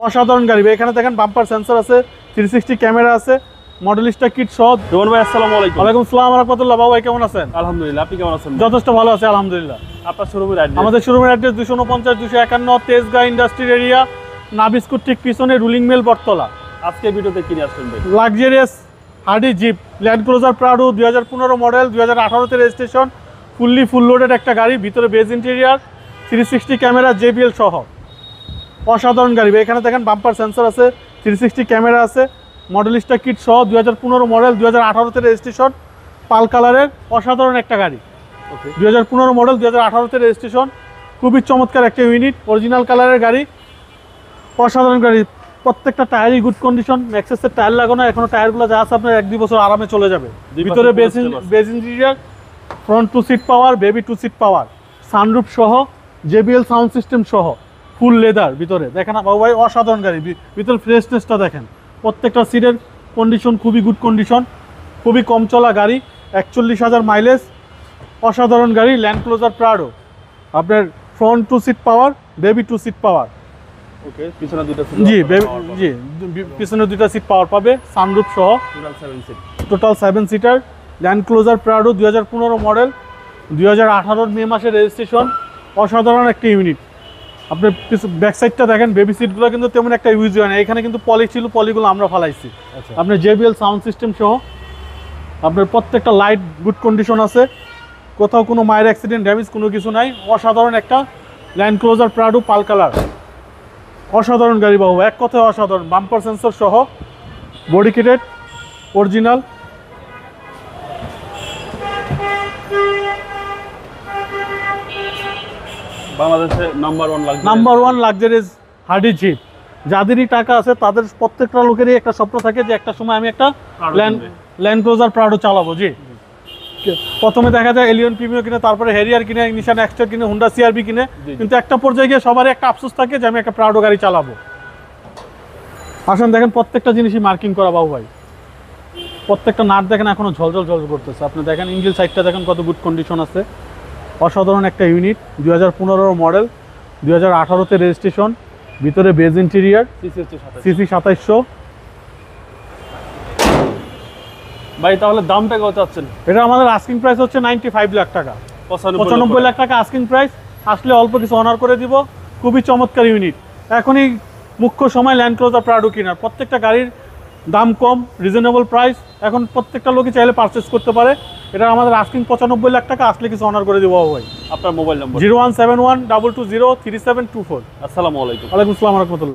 অসাধারণ গাড়ি ভাই। এখানে দেখেন বাম্পার সেন্সর আছে, 360 ক্যামেরা আছে, মডেলিস্টা কিট সহ। রোহন ভাই আসসালামু আলাইকুম। ওয়ালাইকুম আসসালাম ওয়া রাহমাতুল্লাহ। বাবা ভাই কেমন আছেন? আলহামদুলিল্লাহ, আপনি কেমন আছেন? যথেষ্ট ভালো আছে আলহামদুলিল্লাহ। আপনার শোরুমের অ্যাড্রেস? আমাদের শোরুমের অ্যাড্রেস 249 251 তেজগাঁ ইন্ডাস্ট্রিয়াল এরিয়া, নাবিস্কুট ঠিক পিছনে রুলিং মিল বটতলা। আজকে ভিডিওতে কি নিয়ে আসছেন ভাই? Luxurious hardy jeep Land cruiser Prado 2015 model, 2018 তে রেজিস্ট্রেশন, ফুল লোডেড একটা গাড়ি, ভিতরে বেজ ইন্টেরিয়ার, 360 ক্যামেরা জেবিএল সহ। অসাধারণ গাড়ি ভাই। এখানে দেখেন বাম্পার সেন্সর আছে, 360 ক্যামেরা আছে, মডেলিস্টা কিট সহ, 2015 মডেল, 2018 তে রেজিস্ট্রেশন, পাল কালারের অসাধারণ একটা গাড়ি। ওকে, 2015 মডেল, 2018 তে রেজিস্ট্রেশন, খুবই চমৎকার একটা ইউনিট, অরিজিনাল কালারের গাড়ি, অসাধারণ গাড়ি। প্রত্যেকটা টায়ারই গুড কন্ডিশন, ম্যাক্সেসের টায়ার লাগানো, এখনো টায়ারগুলো যা আছে আপনার 1-2 বছর আরামে চলে যাবে। ভিতরে beige interior, front 2 seat power, baby 2 seat power, sunroof সহ, জেবিএল সাউন্ড সিস্টেম সহ, ফুল লেদার ভিতরে। দেখেন বাবু ভাই অসাধারণ গাড়ি, ভিতরে ফ্রেশনেসটা দেখেন। প্রত্যেকটা সিটের কন্ডিশন খুবই গুড কন্ডিশন, খুবই কম চলা গাড়ি, 41,000 মাইলেজ। অসাধারণ গাড়ি, ল্যান্ড ক্রুজার প্রাডো। আপনার front 2 seat power, baby 2 seat power. Okay, পিছনে দুটো জি পিছনে 2টা সিট পাওয়ার পাবে, সানরুফ সহ, total 7 seat. Total 7 seater. Land cruiser Prado 2015 model, 2018 May মাসের রেজিস্ট্রেশন। অসাধারণ একটা ইউনিট। আপনার ব্যাক সাইডটা দেখেন, বেবি সিটগুলো কিন্তু তেমন একটা ইউজ হয় না। এখানে কিন্তু পলি ছিল, পলিগুলো আমরা ফালাইছি। আপনার জেবিএল সাউন্ড সিস্টেম সহ, আপনার প্রত্যেকটা লাইট গুড কন্ডিশন আছে, কোথাও কোনো মায়ের অ্যাক্সিডেন্ট ড্যামেজ কোনো কিছু নাই। অসাধারণ একটা ল্যান্ড ক্রুজার প্রাডো পাল কালার, অসাধারণ গাড়ি বাবু, এক কথায় অসাধারণ। বাম্পার সেন্সর সহ, বডি কিটেড অরিজিনাল। বাংলাদেশে নাম্বার 1 লাক্সারিয়াস হার্ডি জিপ। যাদেরই টাকা আছে তাদের প্রত্যেকটা লোকেরই একটা স্বপ্ন থাকে যে একটা সময় আমি একটা ল্যান্ড ক্রুজার প্রাডো চালাবো। জি, প্রথমে দেখা যায় এলিয়ন প্রিমিয়ার কিনে, তারপরে হ্যারিয়ার কিনে, নিশান এক্সটার কিনে, হুন্ডা সিআরভি কিনে, কিন্তু একটা পর্যায়ে গিয়ে সবারই একটা আফসোস থাকে যে আমি একটা প্রাডো গাড়ি চালাবো। আসেন দেখেন প্রত্যেকটা জিনিসই মার্কিং করা বাবু ভাই। প্রত্যেকটা নাট দেখেন এখনো ঝলঝল করতেছে। আপনি দেখেন ইঞ্জিন সাইডটা দেখেন কত গুড কন্ডিশন আছে। অসাধারণ একটা ইউনিট, 2015 মডেল, 2018 তে রেজিস্ট্রেশন, ভিতরে বেজ ইন্টেরিয়ার, সিসি 2700। ভাই তাহলে দামটা কত চাচ্ছেন? এটা আমাদের আস্কিং প্রাইস হচ্ছে 95 লাখ টাকা, 95 লাখ টাকা আস্কিং প্রাইস। আসলে অল্প কিছু অনার করে দিব। খুবই চমৎকার ইউনিট। এখনই মুখ্য সময় ল্যান্ড ক্রুজার প্রাডো কেনার। প্রত্যেকটা গাড়ির দাম কম, রিজনেবল প্রাইস, এখন প্রত্যেকটা লোকই চাইলে পারচেস করতে পারে। এটা আমাদের আস্কিং 95 লাখ টাকা, আসলে কিছু অনার করে দিব ভাই। আপনার মোবাইল নম্বর? 0171 220 3724। আসসালামু আলাইকুম। ওয়ালাইকুম আসসালাম ওয়া রাহমাতুল্লাহ।